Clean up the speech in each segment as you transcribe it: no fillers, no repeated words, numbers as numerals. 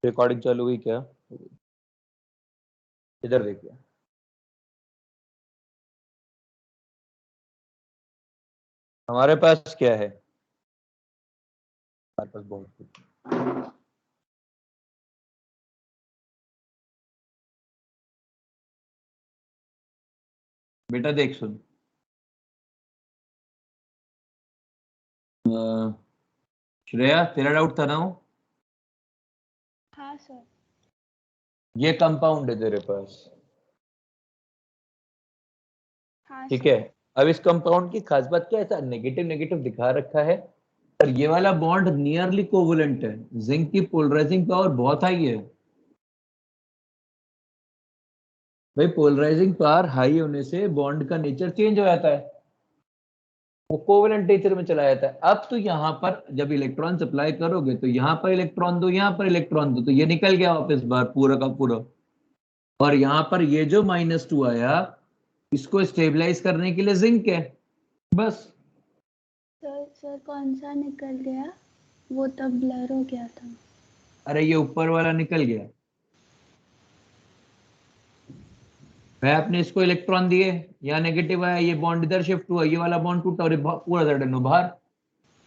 Recording चालू हुई क्या? इधर देखिए, हमारे पास क्या है? हमारे पास बहुत कुछ। बेटा देख सुन, श्रेया तेरा डाउट था ना वो? हाँ सर। ये कंपाउंड है तेरे पास, हाँ ठीक है। सर। अब इस कंपाउंड की खास बात क्या है, ऐसा नेगेटिव नेगेटिव दिखा रखा है, और ये वाला बॉन्ड नियरली कोवलेंट है। जिंक की पोलराइजिंग पावर बहुत हाई है भाई। पोलराइजिंग पावर हाई होने से बॉन्ड का नेचर चेंज हो जाता है, वो कोवेलेंट नेचर में चला जाता है। अब तो यहाँ पर जब इलेक्ट्रॉन सप्लाई करोगे तो यहाँ पर इलेक्ट्रॉन दो, यहाँ पर इलेक्ट्रॉन दो, तो ये निकल गया वापस बाहर पूरा का पूरा। और यहाँ पर ये जो -2 आया, इसको स्टेबलाइज करने के लिए जिंक है बस। सर कौन सा निकल गया? वो तब ब्लर हो गया था। अरे ये ऊपर वाला निकल गया, मैं आपने इसको इलेक्ट्रॉन दिए, यहाँ नेगेटिव आया, ये बॉन्ड इधर शिफ्ट हुआ, ये वाला बॉन्ड टूटा और ये पूरा सडन बाहर।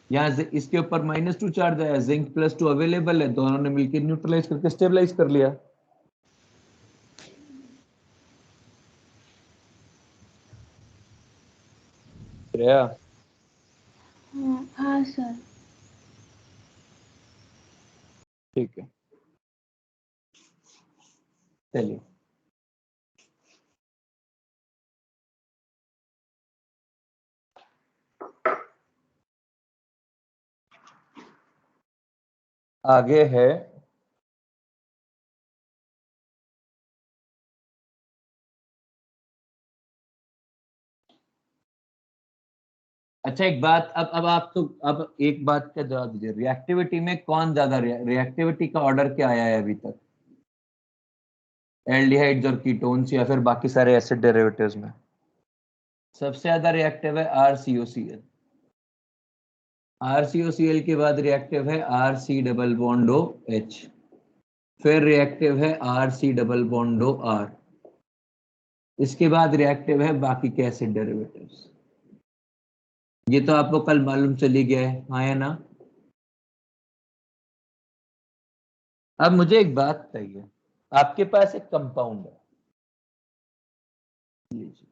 यहाँ इसके ऊपर -2 चार्ज आया, जिंक +2 अवेलेबल है, दोनों ने मिलकर न्यूट्रलाइज करके स्टेबलाइज कर लिया। श्रेया हाँ हाँ सर। ठीक है, चलिए आगे है। अच्छा एक बात, अब आप तो अब एक बात का जवाब दीजिए, रिएक्टिविटी में कौन ज्यादा रिएक्टिविटी का ऑर्डर क्या आया है अभी तक? एल्डिहाइड्स और कीटोन्स या फिर बाकी सारे एसिड डेरिवेटिव्स में? सबसे ज्यादा रिएक्टिव है RCOCl। RCOCl के बाद रिएक्टिव है RC डबल बॉन्ड OH, फिर रिएक्टिव है RC डबल बॉन्ड OR, इसके बाद रिएक्टिव है बाकी के एसिड डेरिवेटिव्स। ये तो आपको कल मालूम चली गया है, हाँ या ना? अब मुझे एक बात बताइए, आपके पास एक कंपाउंड है, लीजिए,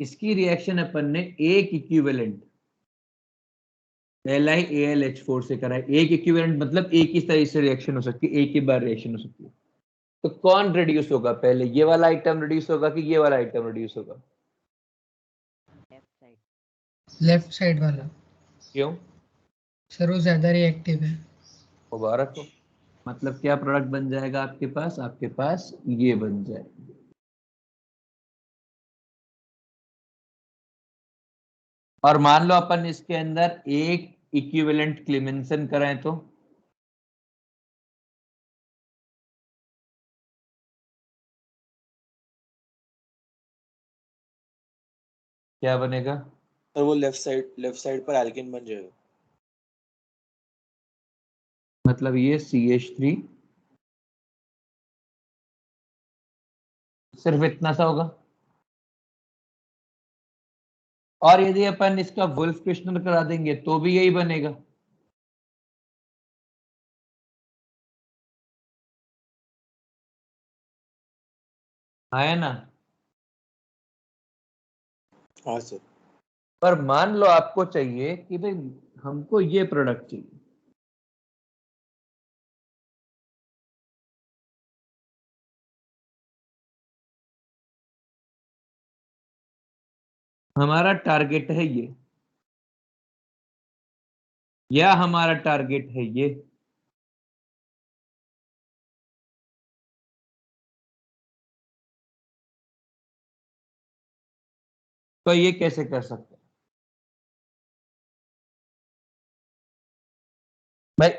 इसकी रिएक्शन अपन ने एक इक्विवेलेंट LiAlH4 से करा है। एक इक्विवेलेंट मतलब एक ही तरह से रिएक्शन हो सकती है, एक ही बार रिएक्शन हो सकती है। तो कौन रिड्यूस होगा पहले, ये वाला आइटम रिड्यूस होगा कि ये वाला आइटम रिड्यूस होगा? लेफ्ट साइड वाला। क्यों? सर वो ज्यादा रिएक्टिव है। मुबारक हो। मतलब क्या प्रोडक्ट बन जाएगा आपके पास? आपके पास ये बन जाएगा। और मान लो अपन इसके अंदर एक इक्विवेलेंट क्लेमेंसन कराएं तो क्या बनेगा? और वो लेफ्ट साइड पर एल्केन बन जाएगा। मतलब ये CH3 सिर्फ इतना सा होगा। और यदि अपन इसका वुल्फ क्रिस्टल करा देंगे तो भी यही बनेगा। है ना? हाँ सर। पर मान लो आपको चाहिए कि भाई हमको ये प्रोडक्ट चाहिए, हमारा टारगेट है ये, या हमारा टारगेट है ये, तो ये कैसे कर सकते हैं भाई?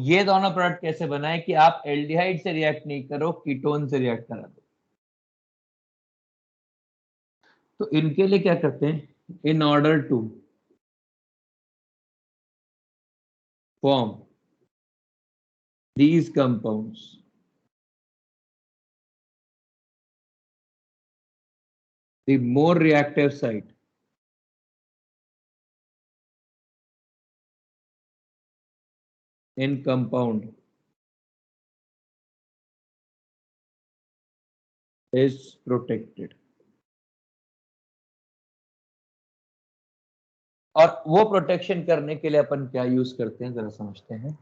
ये दोनों प्रोडक्ट कैसे बनाए कि आप एल्डिहाइड से रिएक्ट नहीं करो, कीटोन से रिएक्ट करा दो? तो इनके लिए क्या करते हैं, in order to form these compounds. The more reactive site in compound is protected. और वो प्रोटेक्शन करने के लिए अपन क्या यूज करते हैं, जरा समझते हैं.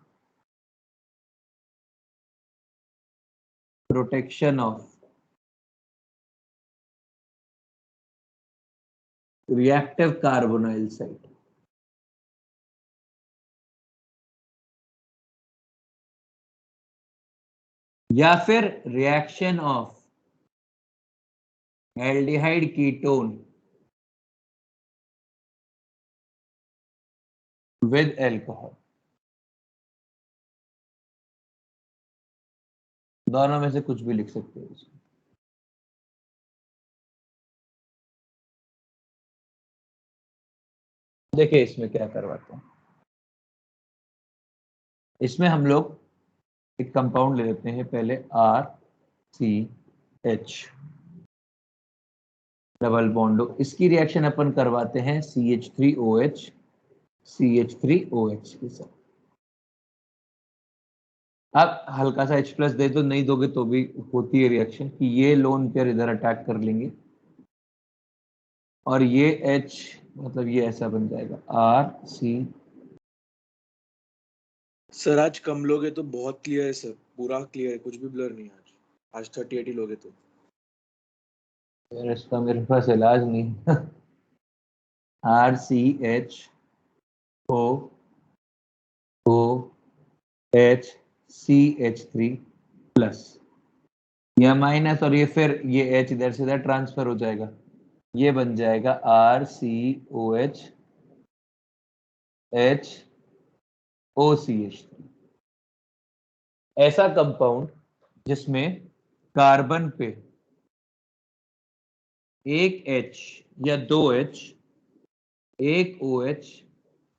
Protection of reactive carbonyl site. या फिर reaction of aldehyde ketone with alcohol. दोनों में से कुछ भी लिख सकते हो इसमें. देखिए इसमें क्या करवाते हैं. इसमें हम लोग एक कंपाउंड ले लेते हैं पहले, RCH डबल बॉन्ड. इसकी रिएक्शन अपन करवाते हैं CH3OH CH3OH के साथ. अब हल्का सा H+ दे दो, नहीं दोगे तो भी होती है रिएक्शन कि ये लोन पेयर इधर अटैक कर लेंगे और ये H मतलब ये ऐसा बन जाएगा RC. सर आज कम लोगे तो बहुत क्लियर है सर, पूरा क्लियर है, कुछ भी ब्लर नहीं है आज 30-80 लोगे तो. इसका मेरे पास इलाज नहीं. RCHOOHCH3+ या माइनस, और ये फिर ये H इधर से इधर ट्रांसफर हो जाएगा, ये बन जाएगा RCOHHOCH3. ऐसा कंपाउंड जिसमें कार्बन पे एक H या दो H, एक OH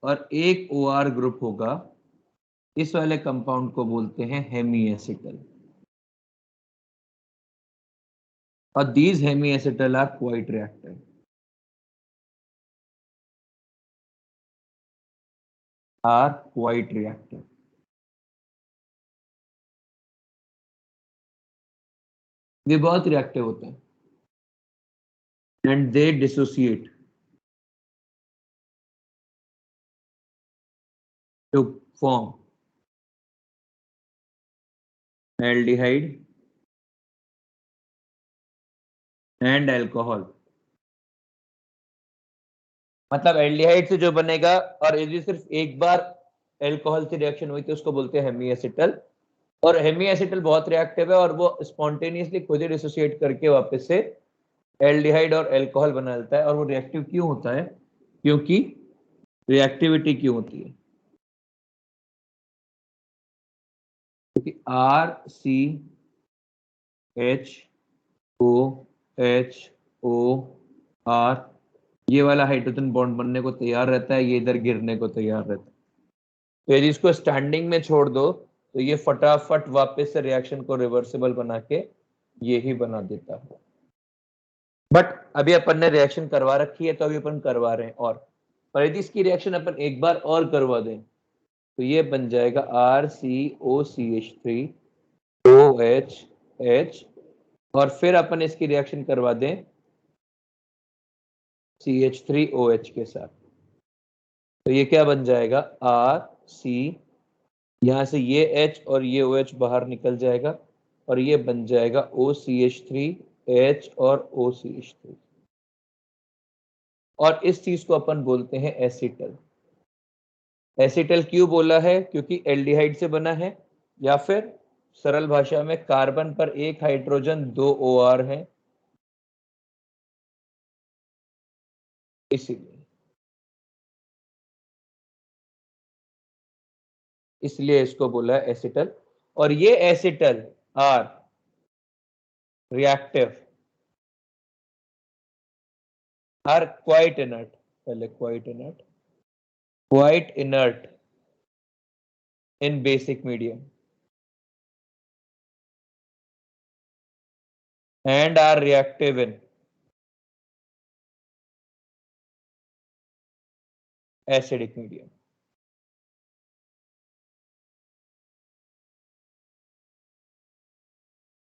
और एक OR ग्रुप होगा, इस वाले कंपाउंड को बोलते हैं हेमीएसिटल. और these hemiacetal are quite reactive. Are quite reactive. वे बहुत रिएक्टिव होते हैं and they dissociate to form aldehyde and alcohol. मतलब एल्डिहाइड से जो बनेगा, और यदि सिर्फ एक बार एल्कोहल से रिएक्शन हुई तो उसको बोलते हैं हेमीएसिटल. और हेमीएसिटल बहुत रिएक्टिव है और वो स्पॉन्टेनियसली खुद ही डिसोसिएट करके वापस से एल्डिहाइड और एल्कोहल बना देता है. और वो रिएक्टिव क्यों होता है? क्योंकि रिएक्टिविटी क्यों होती है? क्योंकि RCHOOR ये वाला हाइड्रोजन बॉन्ड बनने को तैयार रहता है, ये इधर गिरने को तैयार रहता है. तो यदि इसको स्टैंडिंग में छोड़ दो तो ये फटाफट वापस से रिएक्शन को रिवर्सिबल बना के ये ही बना देता है. बट अभी अपन ने रिएक्शन करवा रखी है तो अभी अपन करवा रहे हैं. और पर यदि इसकी रिएक्शन अपन एक बार और करवा दें तो ये बन जाएगा RCOCH3OHH और फिर अपन इसकी रिएक्शन करवा दें CH3OH के साथ. तो ये क्या बन जाएगा? RC, यहां से ये H और ये OH बाहर निकल जाएगा और ये बन जाएगा OCH3H और OCH3. और इस चीज को अपन बोलते हैं एसिटल. एसिटल क्यों बोला है? क्योंकि एल्डिहाइड से बना है, या फिर सरल भाषा में कार्बन पर एक हाइड्रोजन दो OR है, इसलिए इसको बोला है एसिटल. और ये acetal are reactive, are quite inert. पहले quite inert in basic medium and are reactive in acidic medium.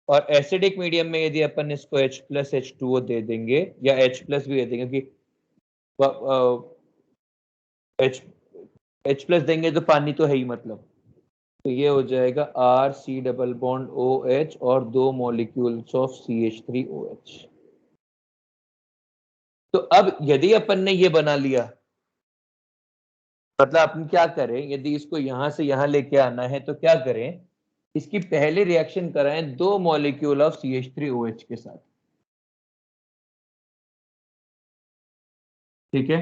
और एसिडिक मीडियम में यदि अपन इसको H+H2O दे देंगे या H+ भी दे देंगे, कि H+ देंगे तो पानी तो है ही, मतलब तो ये हो जाएगा RC डबल बॉन्ड OH और 2 मॉलिक्यूल्स ऑफ CH3OH। तो अब यदि अपन ने ये बना लिया, मतलब अपन क्या करें, यदि इसको यहां से यहां लेके आना है तो क्या करें, इसकी पहले रिएक्शन कराएं 2 मॉलिक्यूल ऑफ CH3OH के साथ। ठीक है,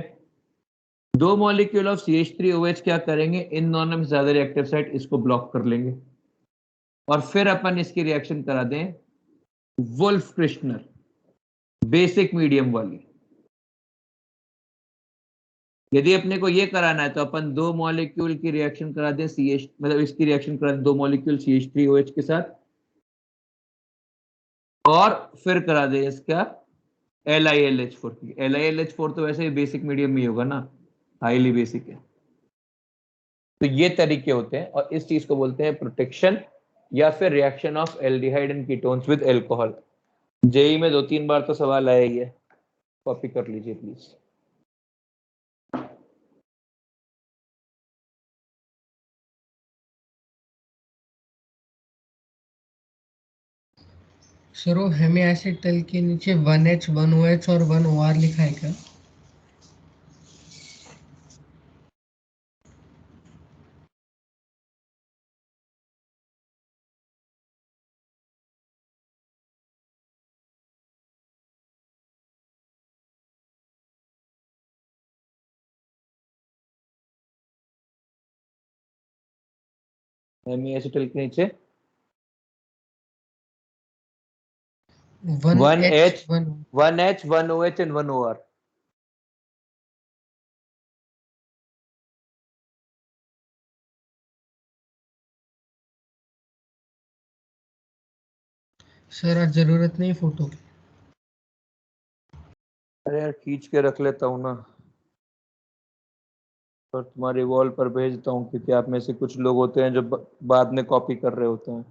2 मॉलिक्यूल ऑफ CH3OH क्या करेंगे, इन दोनों में ज्यादा रिएक्टिव साइट इसको ब्लॉक कर लेंगे और फिर अपन इसकी रिएक्शन करा दें वुल्फ क्रिश्नर बेसिक मीडियम वाली। यदि अपने को ये कराना है तो अपन 2 मॉलिक्यूल की रिएक्शन करा दें CH, मतलब इसकी रिएक्शन करा दें 2 मॉलिक्यूल CH3OH के साथ और फिर करा दें इसका LiLH4 की। LiLH4 तो वैसे ही बेसिक मीडियम में ही होगा ना, हाईली बेसिक है। तो ये तरीके होते हैं और इस चीज को बोलते हैं प्रोटेक्शन या फिर reaction of aldehyde and ketones with alcohol. JEE में 2-3 बार तो सवाल आया ही है, कॉपी कर लीजिए प्लीज। सर वो हेमिएसिटल के नीचे 1H 1OH और 1OR लिखा है क्या? हेमिएसिटल के नीचे 1H 1H 1OH and 1OR। Sir आज जरूरत नहीं फोटो की। अरे यार खींच के रख लेता हूँ ना, और तुम्हारी वॉल पर भेजता हूँ, क्योंकि आप में से कुछ लोग होते हैं जो बाद में कॉपी कर रहे होते हैं।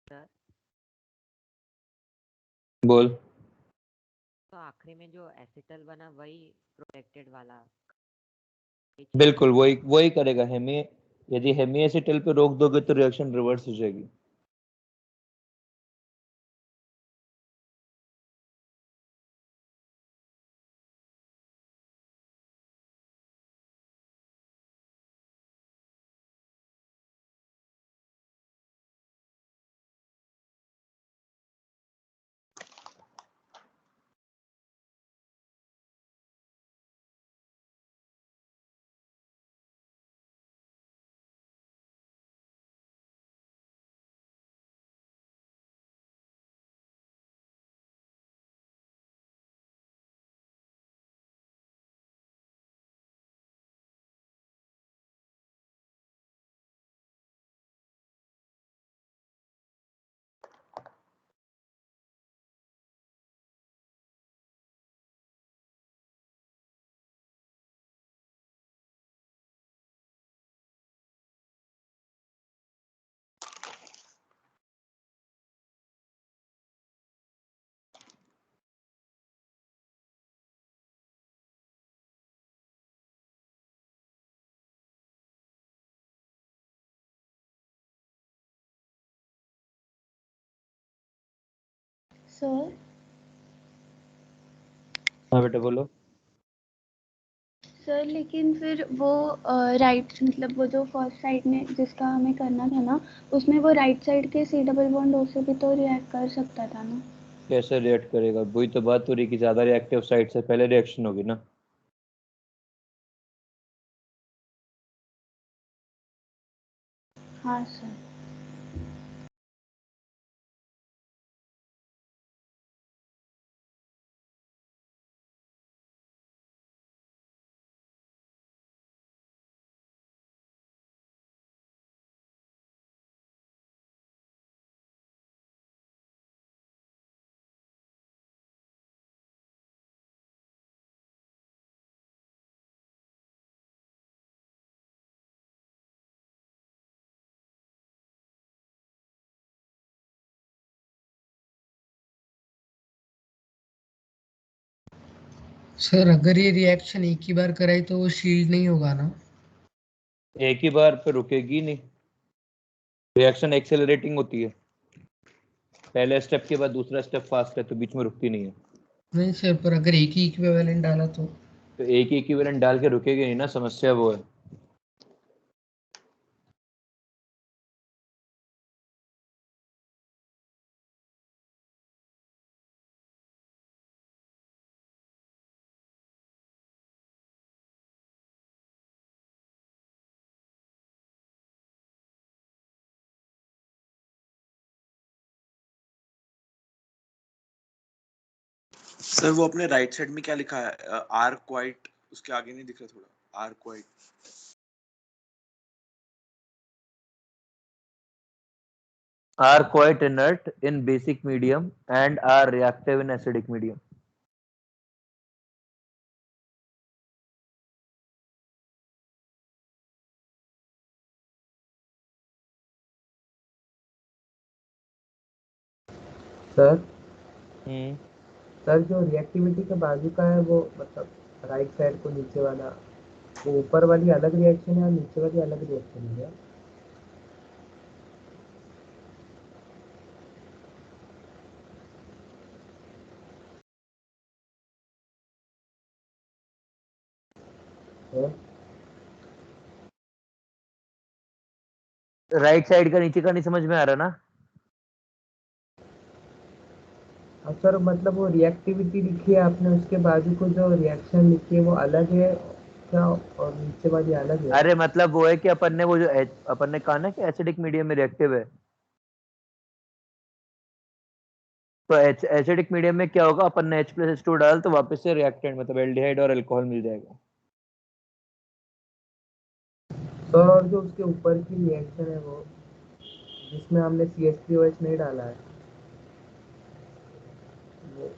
सर बोल। तो आखिरी में जो एसिटल बना वही प्रोटेक्टेड वाला बिल्कुल वही वही करेगा हेमी। यदि हेमी एसिटल पे रोक दोगे तो रिएक्शन रिवर्स हो जाएगी। सर हाँ बेटा बोलो। सर लेकिन फिर वो राइट मतलब वो जो फर्स्ट साइड में जिसका हमें करना था ना, उसमें वो राइट साइड के सी डबल बॉन्ड ओ से भी तो रिएक्ट कर सकता था ना। कैसे रिएक्ट करेगा? वही तो बात हो रही कि ज्यादा रिएक्टिव साइड से पहले रिएक्शन होगी ना। हाँ सर। सर अगर ये रिएक्शन एक ही बार कराई तो वो शील्ड नहीं होगा ना? एक ही बार पे रुकेगी नहीं। रिएक्शन एक्सेलरेटिंग होती है। पहले स्टेप के बाद दूसरा स्टेप फास्ट है तो बीच में रुकती नहीं है। नहीं सर, पर अगर एक ही इक्विवेलेंट डाला तो? एक ही इक्विवेलेंट डाल के रुकेगी नहीं ना, समस्या वो है। सर वो अपने राइट साइड में क्या लिखा है? आर क्वाइट, उसके आगे नहीं दिख रहा थोड़ा? Are quite Are quite inert in basic medium and are reactive in acidic medium. Sir hmm. Sir जो रिएक्टिविटी के बाजू का है वो मतलब राइट साइड को नीचे वाला, वो ऊपर वाली अलग रिएक्शन है और नीचे वाली अलग रिएक्शन है? राइट साइड का नीचे का नहीं समझ में आ रहा ना? सर मतलब वो रिएक्टिविटी लिखी है आपने, उसके बाजू को जो रिएक्शन लिखी है वो अलग है क्या और नीचे वाली अलग है? अरे मतलब वो है कि अपन ने वो जो अपन ने कहा ना कि एसिडिक मीडियम में रिएक्टिव है, तो एसिडिक मीडियम में क्या होगा, अपन ने H+H2 डाल तो वापस से रिएक्टेंट मतलब एल्डिहाइड और अल्कोहल मिल जाएगा। सर और जो उसके ऊपर की रिएक्शन है वो जिसमें हमने CH3OH नहीं डाला है वो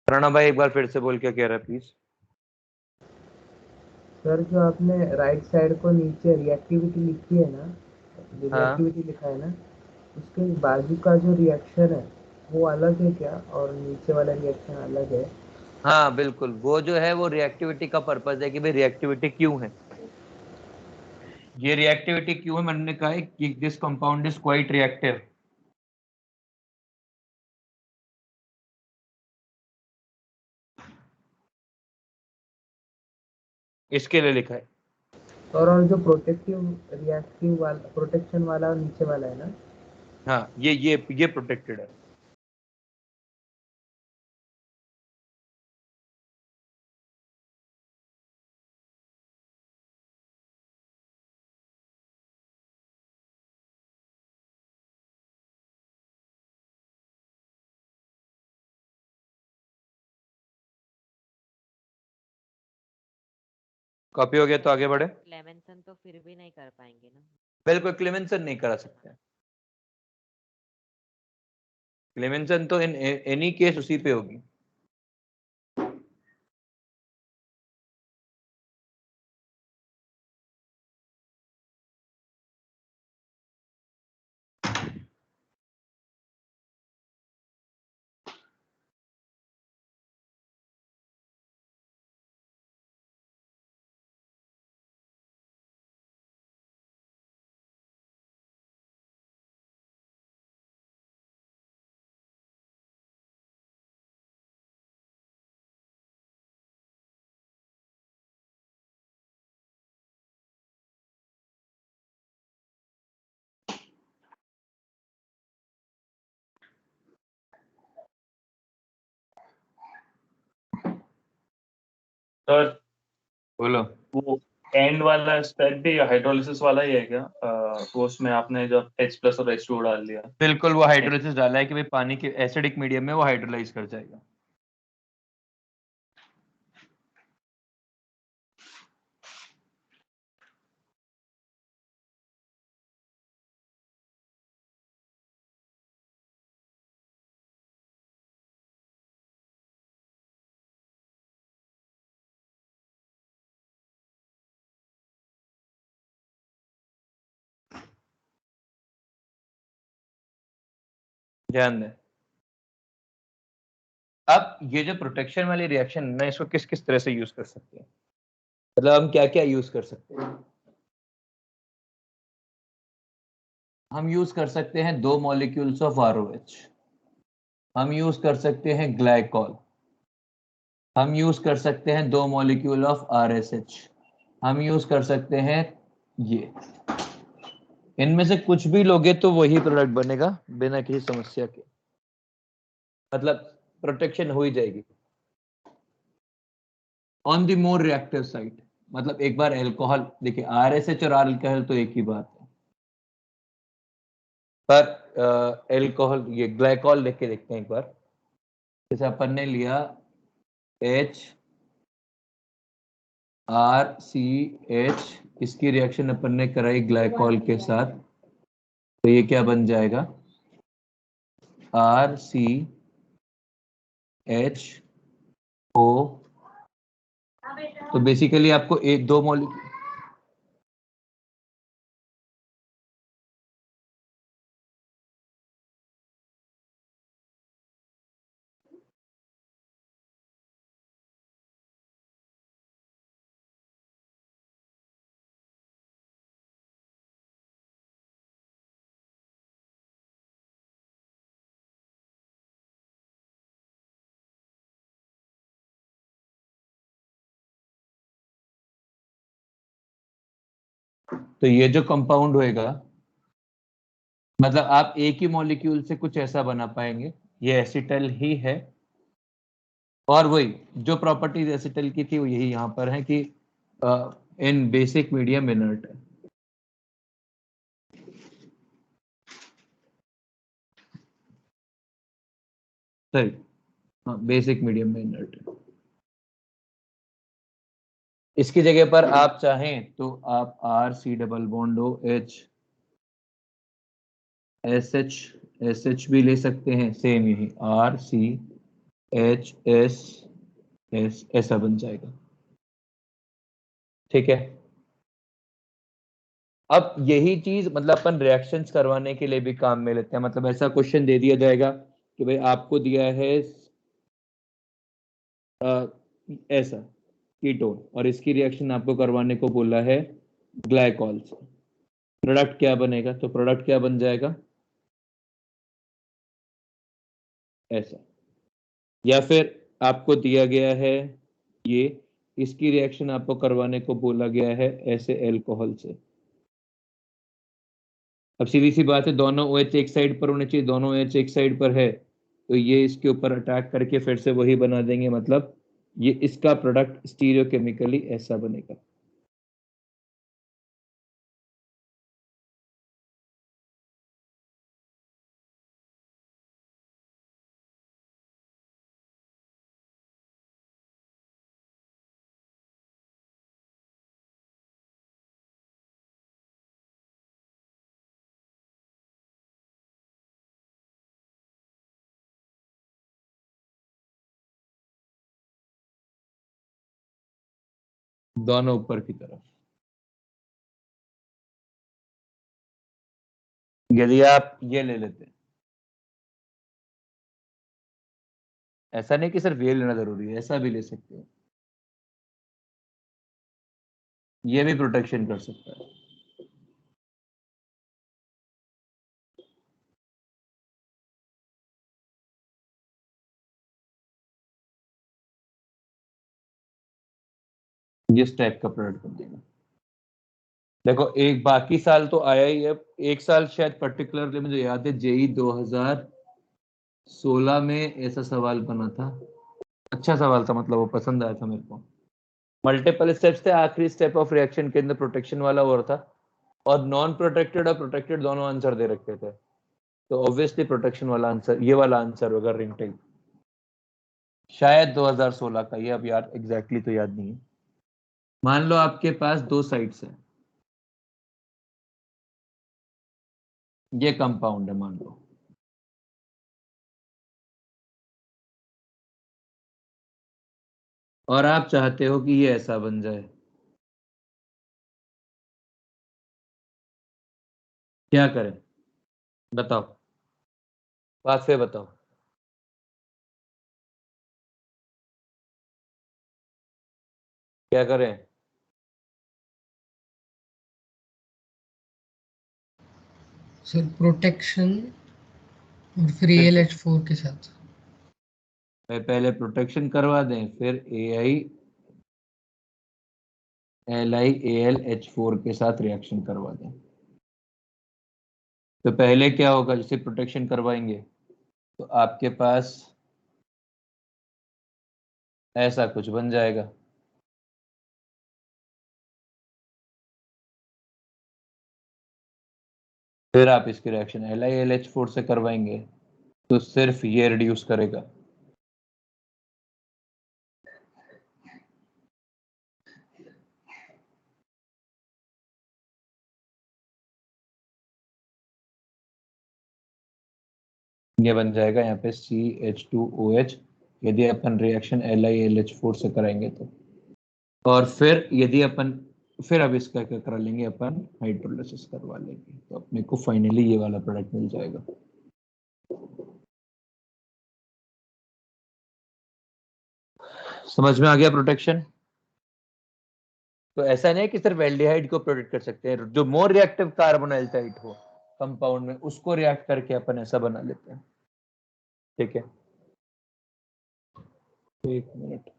प्रणव भाई एक बार फिर से बोल, क्या कह रहा है प्लीज? सर जो आपने राइट साइड को नीचे रिएक्टिविटी लिखी है ना, जो हाँ रिएक्टिविटी लिखा है ना, उसके बाजू का जो रिएक्शन है वो अलग है क्या, और नीचे वाला रिएक्शन अलग है? हाँ बिल्कुल, वो जो है वो रिएक्टिविटी का पर्पज है कि भाई रिएक्टिविटी क्यों है। ये रिएक्टिविटी क्यों है, मैंने कहा है कि this compound is quite reactive. इसके लिए लिखा है। और जो प्रोटेक्टिव रिएक्टिव वाला, प्रोटेक्शन वाला नीचे वाला है ना, हाँ ये प्रोटेक्टेड है। कॉपी हो गया तो आगे बढ़े। क्लेमेंसन तो फिर भी नहीं कर पाएंगे ना। बिल्कुल क्लेमेंसन नहीं करा सकते। क्लेमेंसन तो इन एनी केस उसी पे होगी। सर बोलो। वो एंड वाला स्टेप भी हाइड्रोलिसिस वाला ही है क्या? तो उसमें आपने जब H+ और H2 डाल दिया। बिल्कुल वो हाइड्रोलिसिस डाला है कि भाई पानी के एसिडिक मीडियम में वो हाइड्रोलाइज कर जाएगा। ध्यान दें। अब ये जो प्रोटेक्शन वाली रिएक्शन है ना, इसको किस किस तरह से यूज कर सकते हैं, मतलब हम क्या क्या यूज कर सकते हैं। हम यूज कर सकते हैं 2 मॉलिक्यूल्स ऑफ ROH। हम यूज कर सकते हैं ग्लाइकॉल। हम यूज कर सकते हैं 2 मॉलिक्यूल ऑफ RSH। हम यूज कर सकते हैं ये। इनमें से कुछ भी लोगे तो वही प्रोडक्ट बनेगा बिना किसी समस्या के, मतलब प्रोटेक्शन हो ही जाएगी। On the more reactive side, मतलब एक बार एल्कोहल देखिए, RSH और अल्कोहल तो एक ही बात है, पर एल्कोहल ये ग्लाइकॉल देख के देखते हैं एक बार। जैसे अपन ने लिया HRCH, इसकी रिएक्शन अपन ने कराई ग्लाइकॉल के साथ, तो ये क्या बन जाएगा, RCHO। तो बेसिकली आपको एक 2 मॉलिक्यूल, तो ये जो कंपाउंड होएगा, मतलब आप एक ही मॉलिक्यूल से कुछ ऐसा बना पाएंगे, ये एसिटल ही है। और वही जो प्रॉपर्टीज एसिटल की थी वो यही यहाँ पर है कि इन बेसिक मीडियम इनर्ट है। सही, हाँ बेसिक मीडियम में इनर्ट है। इसकी जगह पर आप चाहें तो आप RC double bond OH SH भी ले सकते हैं, सेम यही RCH HSS ऐसा बन जाएगा। ठीक है, अब यही चीज मतलब अपन रिएक्शंस करवाने के लिए भी काम में लेते हैं। मतलब ऐसा क्वेश्चन दे दिया जाएगा कि भाई आपको दिया है ऐसा कीटोन और इसकी रिएक्शन आपको करवाने को बोला है ग्लाइकॉल से, प्रोडक्ट क्या बनेगा? तो प्रोडक्ट क्या बन जाएगा? ऐसा। या फिर आपको दिया गया है ये, इसकी रिएक्शन आपको करवाने को बोला गया है ऐसे एल्कोहल से। अब सीधी सी बात है, दोनों OH एक साइड पर होने चाहिए, दोनों OH एक साइड पर है तो ये इसके ऊपर अटैक करके फिर से वही बना देंगे। मतलब ये इसका प्रोडक्ट स्टीरियोकेमिकली ऐसा बनेगा। दोनों ऊपर की तरफ। यदि आप ये ले लेते हैं, ऐसा नहीं कि सिर्फ ये लेना जरूरी है, ऐसा भी ले सकते हैं, ये भी प्रोटेक्शन कर सकता है। इस टाइप का प्रोडक्ट बन देगा। देखो एक बाकी साल तो आया ही है, एक साल शायद पर्टिकुलरली मुझे याद है JEE 2016 में ऐसा सवाल बना था। अच्छा सवाल था, मतलब वो पसंद आया था मेरे को। मल्टीपल स्टेप्स थे, आखिरी स्टेप ऑफ रिएक्शन के अंदर प्रोटेक्शन वाला और था, और नॉन प्रोटेक्टेड और प्रोटेक्टेड दोनों आंसर दे रखे थे। तो ऑब्वियसली प्रोटेक्शन वाला आंसर, ये वाला आंसर होगा रिंग टेक। शायद 2016 का, ये अब याद एग्जैक्टली तो याद नहीं है। मान लो आपके पास दो साइड्स हैं, ये कंपाउंड है मान लो, और आप चाहते हो कि ये ऐसा बन जाए, क्या करें? बताओ, बात से बताओ। क्या करें? सर प्रोटेक्शन और फिर फिर AlH4 के साथ। पहले प्रोटेक्शन करवा दें, फिर AlH4 के साथ रिएक्शन करवा दें। तो पहले क्या होगा, जैसे प्रोटेक्शन करवाएंगे तो आपके पास ऐसा कुछ बन जाएगा। फिर आप इसकी रिएक्शन LiLH4 से करवाएंगे तो सिर्फ ये रिड्यूस करेगा। ये बन जाएगा यहाँ पे CH2OH, यदि अपन रिएक्शन LiLH4 से कराएंगे तो। और फिर यदि अपन फिर अब इसका क्या करा लेंगे, अपन हाइड्रोलिसिस करवा लेंगे तो अपने को फाइनली ये वाला प्रोडक्ट मिल जाएगा। समझ में आ गया प्रोटेक्शन? तो ऐसा नहीं है कि सिर्फ एल्डिहाइड को प्रोटेक्ट कर सकते हैं, जो मोर रिएक्टिव कार्बोनाइल्साइड हो कंपाउंड में उसको रिएक्ट करके अपन ऐसा बना लेते हैं। ठीक है, एक मिनट।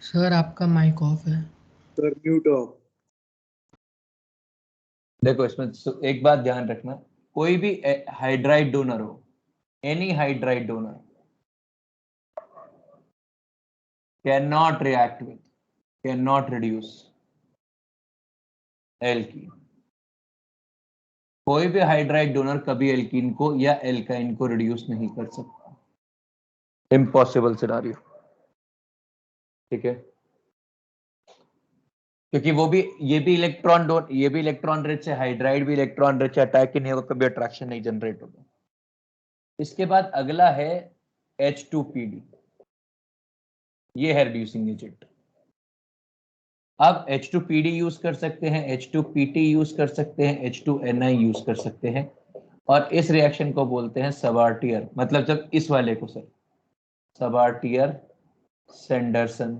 सर आपका माइक ऑफ है। Sir mute of. देखो इसमें एक बात ध्यान रखना, कोई भी हाइड्राइड डोनर हो, any hydride donor cannot react with, cannot reduce alkene. कोई भी हाइड्राइड डोनर कभी एल्कीन को या एल्काइन को रिड्यूस नहीं कर सकता, इम्पॉसिबल सिनारियो। ठीक है, क्योंकि वो भी ये भी इलेक्ट्रॉन रिच है, हाइड्राइड भी इलेक्ट्रॉन रिच है, अटैक ही नहीं होगा, कभी अट्रैक्शन नहीं जनरेट होगा। इसके बाद अगला है H2PD, ये है रिड्यूसिंग एजेंट। अब H2PD यूज कर सकते हैं, H2PT यूज कर सकते हैं, H2NI यूज कर सकते हैं, और इस रिएक्शन को बोलते हैं सबार्टियर। मतलब जब इस वाले को sir Sabatier Sanderson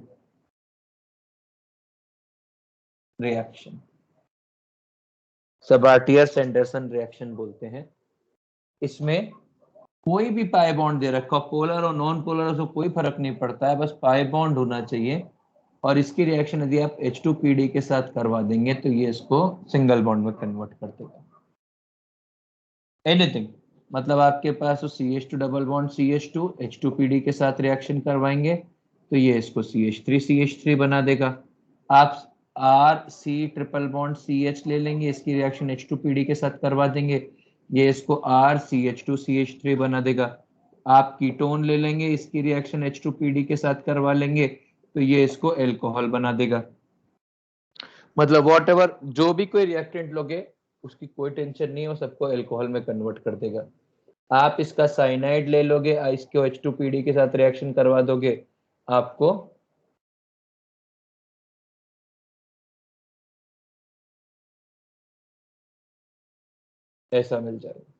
reaction, Sabatier Sanderson reaction बोलते हैं। इसमें कोई भी पाई बॉन्ड दे रखा, पोलर और नॉन पोलर, उसको कोई फर्क नहीं पड़ता है, बस पाई बॉन्ड होना चाहिए। और इसकी रिएक्शन यदि आप H2PD के साथ करवा देंगे तो ये इसको सिंगल बॉन्ड में कन्वर्ट कर देगा। एनीथिंग, मतलब आपके पास तो CH2 double bond CH2 H2PD के साथ रिएक्शन करवाएंगे तो ये इसको CH3 बना देगा। आप RC ट्रिपल बॉन्ड CH ले लेंगे, इसकी रिएक्शन H2PD के साथ करवा देंगे, ये इसको RCH2CH3 बना देगा। आप कीटोन ले लेंगे, इसकी रिएक्शन H2PD के साथ करवा लेंगे तो ये इसको एल्कोहल बना देगा। मतलब वॉट एवर जो भी कोई रिएक्टेंट लोगे उसकी कोई टेंशन नहीं हो, सबको एल्कोहल में कन्वर्ट कर देगा। आप इसका साइनाइड ले लोगे, इसको H2PD के साथ रिएक्शन करवा दोगे, आपको ऐसा मिल जाएगा।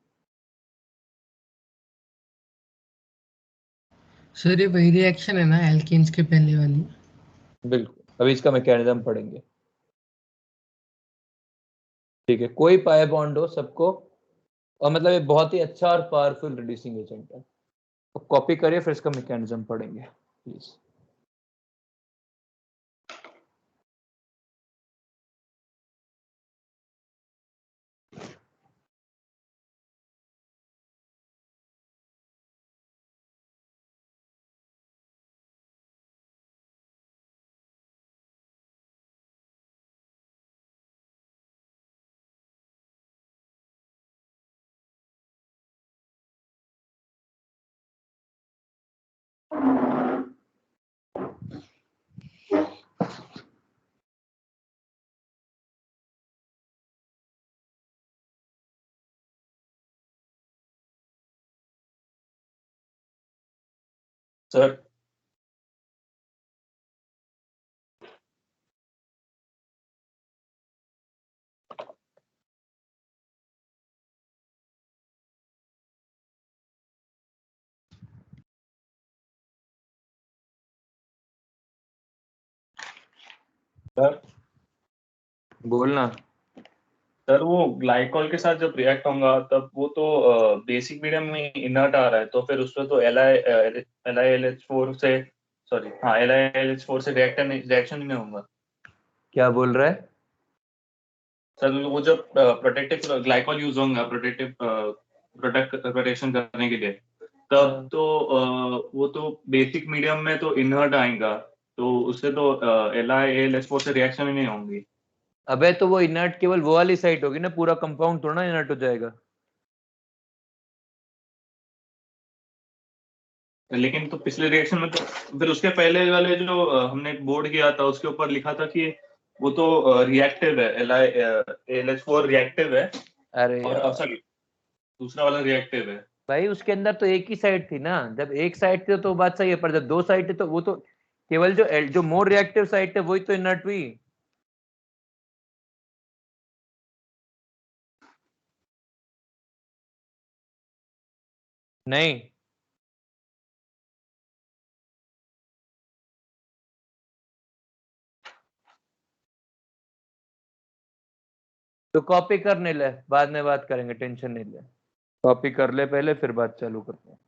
सर ये वही रिएक्शन है ना एल्कीन्स के पहले वाली? बिल्कुल, अभी इसका मैकेनिज्म पढ़ेंगे। ठीक है, कोई पाई बॉन्ड हो सबको, और मतलब ये बहुत ही अच्छा और पावरफुल रिड्यूसिंग एजेंट है। तो कॉपी करिए, फिर इसका मैकेनिज्म पढ़ेंगे प्लीज। सर सर बोलना। सर वो ग्लाइकॉल के साथ जब रिएक्ट होगा तब वो तो बेसिक मीडियम में इनर्ट आ रहा है, तो फिर उसमें तो LiLH4 से सॉरी हाँ LiLH4 से रिएक्शन ही नहीं होगा। क्या बोल रहा है? सर वो जब प्रोटेक्टिव ग्लाइकॉल यूज होगा प्रोटेक्शन करने के लिए, तब तो वो तो बेसिक मीडियम में तो इनर्ट आएगा, तो उससे तो LiLH4 से रिएक्शन ही नहीं होंगी। अबे तो वो इनर्ट केवल वो वाली साइट होगी ना, पूरा कंपाउंड थोड़ा ना इनर्ट हो जाएगा। लेकिन तो पिछले रिएक्शन में तो फिर उसके पहले वाले जो हमने बोर्ड किया था उसके ऊपर लिखा था कि वो तो रिएक्टिव है, LiLH4 रिएक्टिव है, अरे और सॉरी दूसरा वाला रिएक्टिव है। भाई उसके अंदर तो एक ही साइड थी ना, जब एक साइड थी तो बात सही है, पर जब दो साइड थी तो वो तो केवल जो मोर रिएक्टिव साइड है वही तो इनर्ट हुई। नहीं, तो कॉपी करने ले, बाद में बात करेंगे, टेंशन नहीं ले। कॉपी कर ले पहले, फिर बात चालू करते हैं।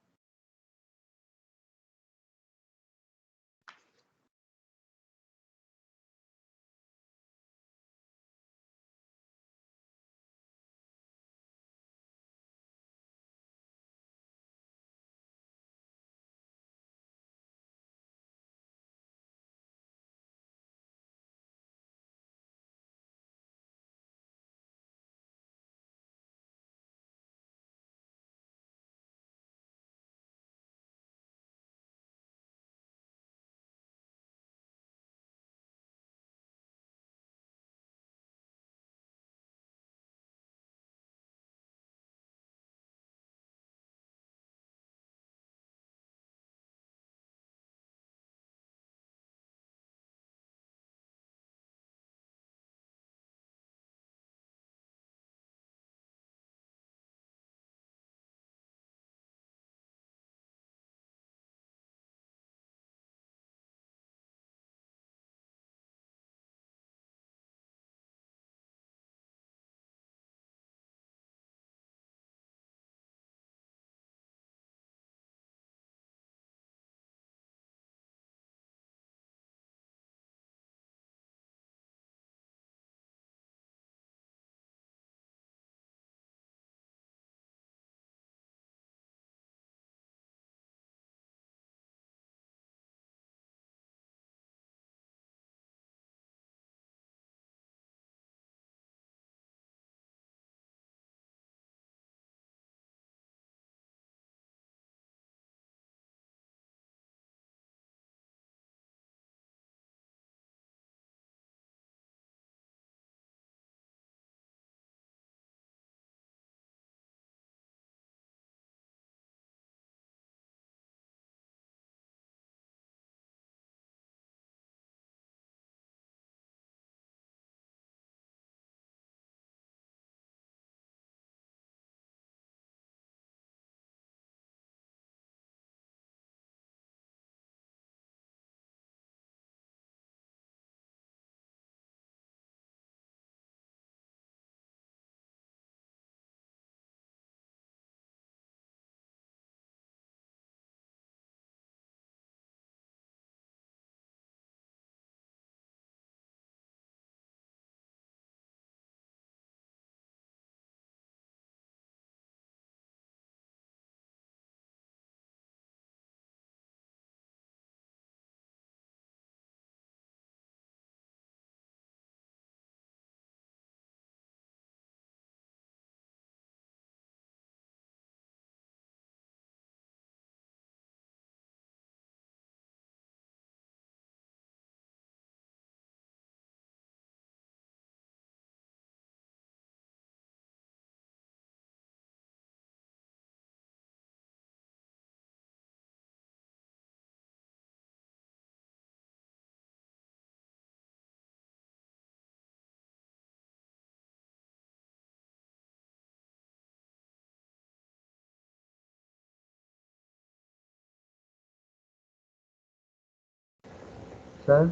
सर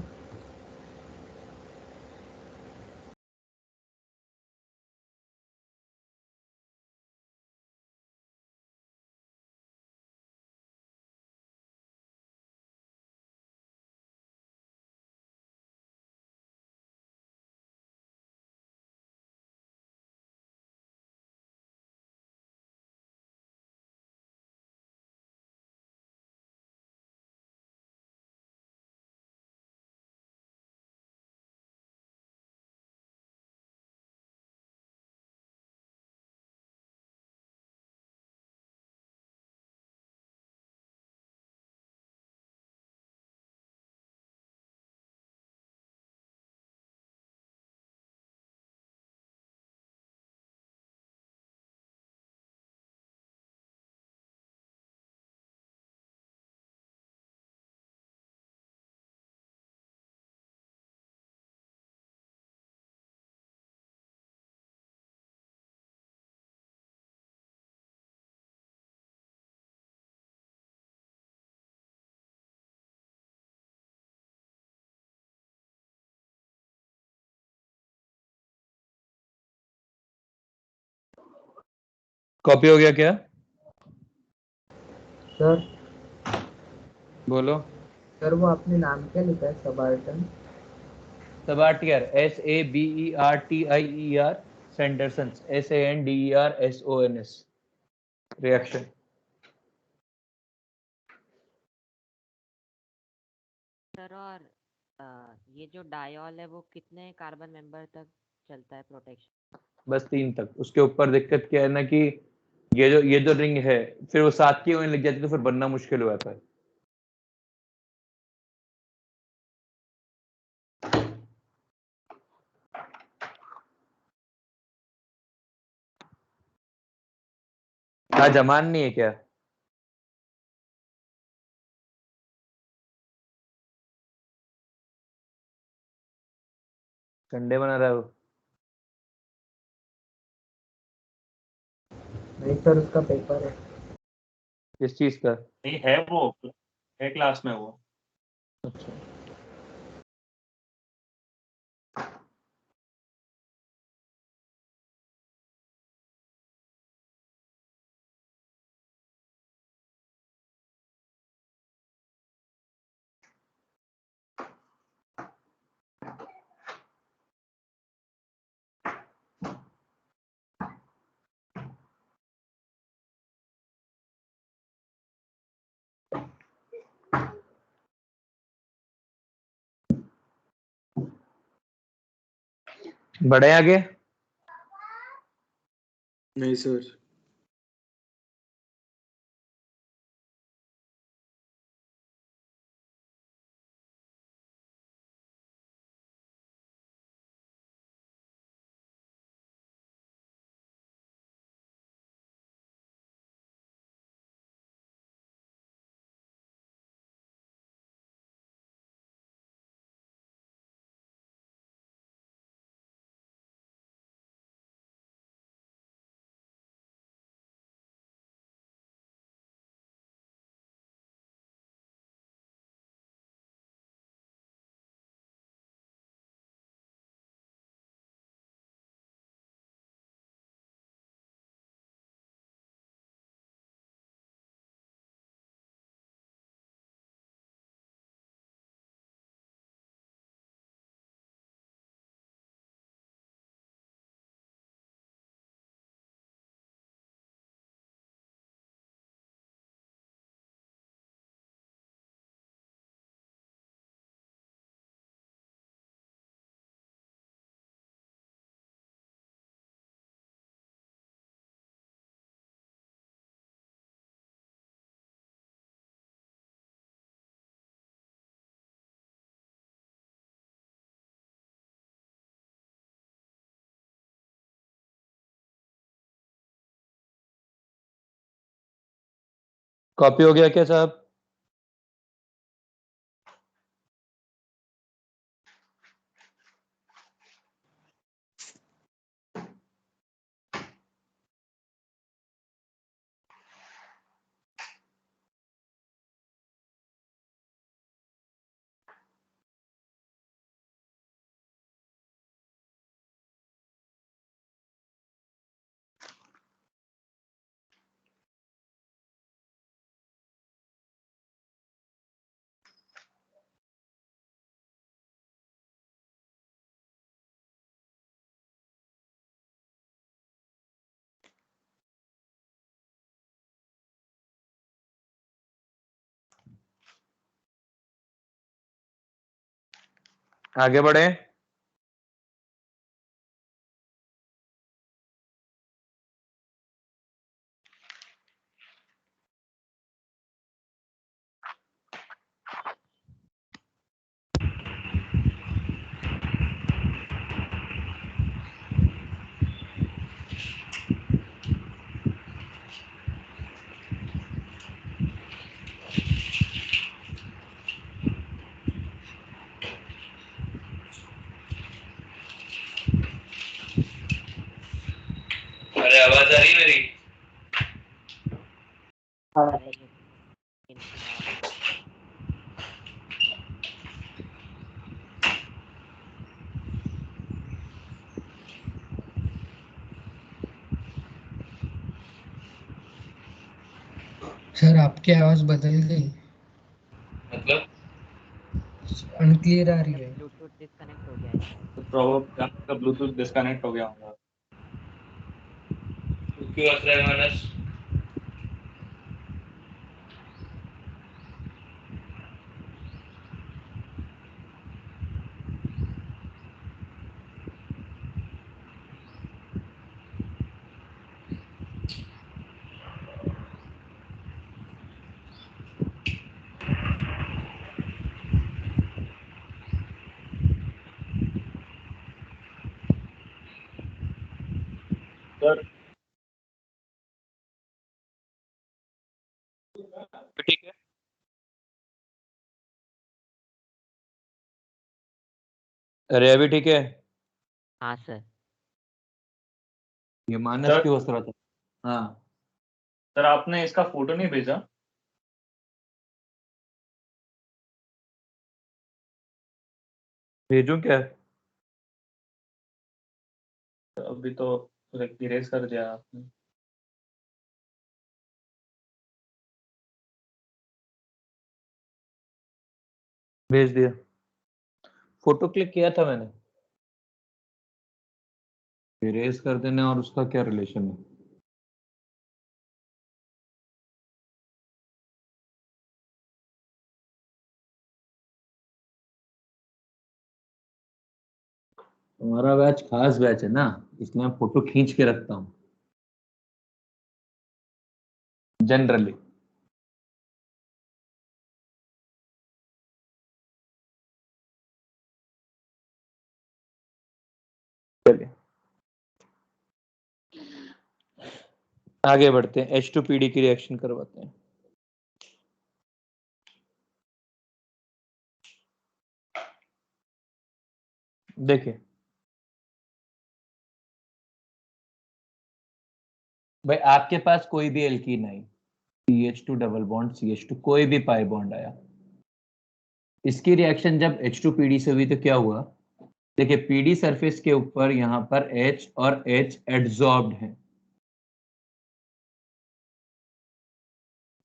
कॉपी हो गया क्या? सर बोलो। सर वो आपने नाम क्या लिखा है सबाल्टन? Sabatier, SABERTIER, Sandersons, SANDERSONS, reaction. Sir और ये जो डायोल है वो कितने कार्बन मेंबर तक चलता है प्रोटेक्शन? बस 3 तक। उसके ऊपर दिक्कत क्या है ना कि ये जो रिंग है फिर वो 7 की होने लग जाती है तो फिर बनना मुश्किल हो जाता है। क्या जमान नहीं है क्या? संडे बना रहा हो? नहीं सर उसका पेपर है। किस चीज का? नहीं है, वो है क्लास में वो। अच्छा। बढ़े आगे? नहीं सर। कॉपी हो गया क्या साहब? आगे बढ़े। अरे आवाज आ रही है मेरी? अरे ये सर आपकी आवाज बदल गई, मतलब अनक्लियर आ रही है। ब्लूटूथ डिस्कनेक्ट हो गया है शायद। तो प्रॉब्लम आपका ब्लूटूथ डिस्कनेक्ट हो गया होगा। क्यों हंस रहा है मानस? सर ठीक है। अरे अभी ठीक है। हाँ सर। ये मानस सर क्यों हंस रहा था? हाँ सर आपने इसका फोटो नहीं भेजा? भेजूं क्या? अभी तो इरेज कर दिया आपने। भेज दिया। फोटो क्लिक किया था मैंने। इरेज कर देने और उसका क्या रिलेशन है? हमारा बैच खास बैच है ना, इसलिए मैं फोटो खींच के रखता हूँ जनरली। चलिए आगे बढ़ते हैं, H2PD की रिएक्शन करवाते हैं। देखिए भाई, आपके पास कोई भी एल्कीन आई, CH2 डबल बॉन्ड CH2, कोई भी पाई बॉन्ड आया, इसकी रिएक्शन जब H2PD से हुई तो क्या हुआ? देखिए PD सरफेस के ऊपर यहाँ पर H और H एडजॉर्ब्ड है,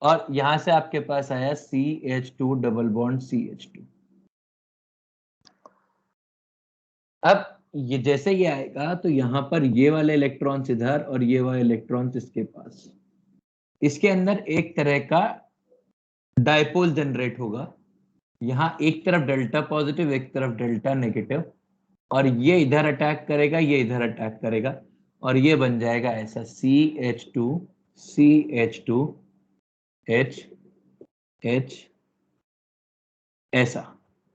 और यहां से आपके पास आया CH2 डबल बॉन्ड CH2। अब ये जैसे ये आएगा तो यहाँ पर ये वाले इलेक्ट्रॉन्स इधर और ये वाले इलेक्ट्रॉन्स इसके पास, इसके अंदर एक तरह का डायपोल जनरेट होगा। यहाँ एक तरफ डेल्टा पॉजिटिव, एक तरफ डेल्टा नेगेटिव, और ये इधर अटैक करेगा, ये इधर अटैक करेगा, और ये बन जाएगा ऐसा CH2 CH2 H H ऐसा।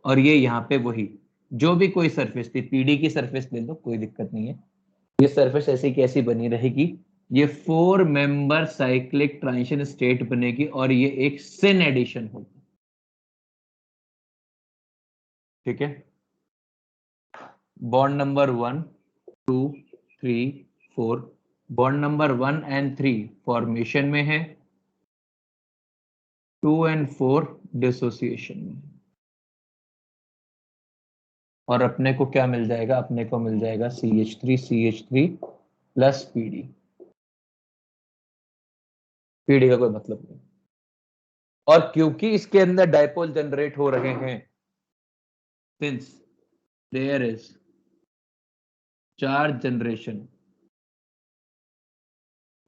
और ये यहाँ पे वही जो भी कोई सरफेस थी, पीडी की सरफेस ले लो, कोई दिक्कत नहीं है, ये सरफेस ऐसी की ऐसी बनी रहेगी। ये 4 मेंबर साइक्लिक ट्रांजिशन स्टेट बनेगी और ये एक सिन एडिशन होगी। ठीक है, bond number 1 2 3 4, bond number 1 and 3 formation में है, 2 एंड 4 डिसोसिएशन में है। और अपने को क्या मिल जाएगा? अपने को मिल जाएगा CH3 प्लस PD। PD का कोई मतलब नहीं, और क्योंकि इसके अंदर डायपोल जनरेट हो रहे हैं, since there is charge generation,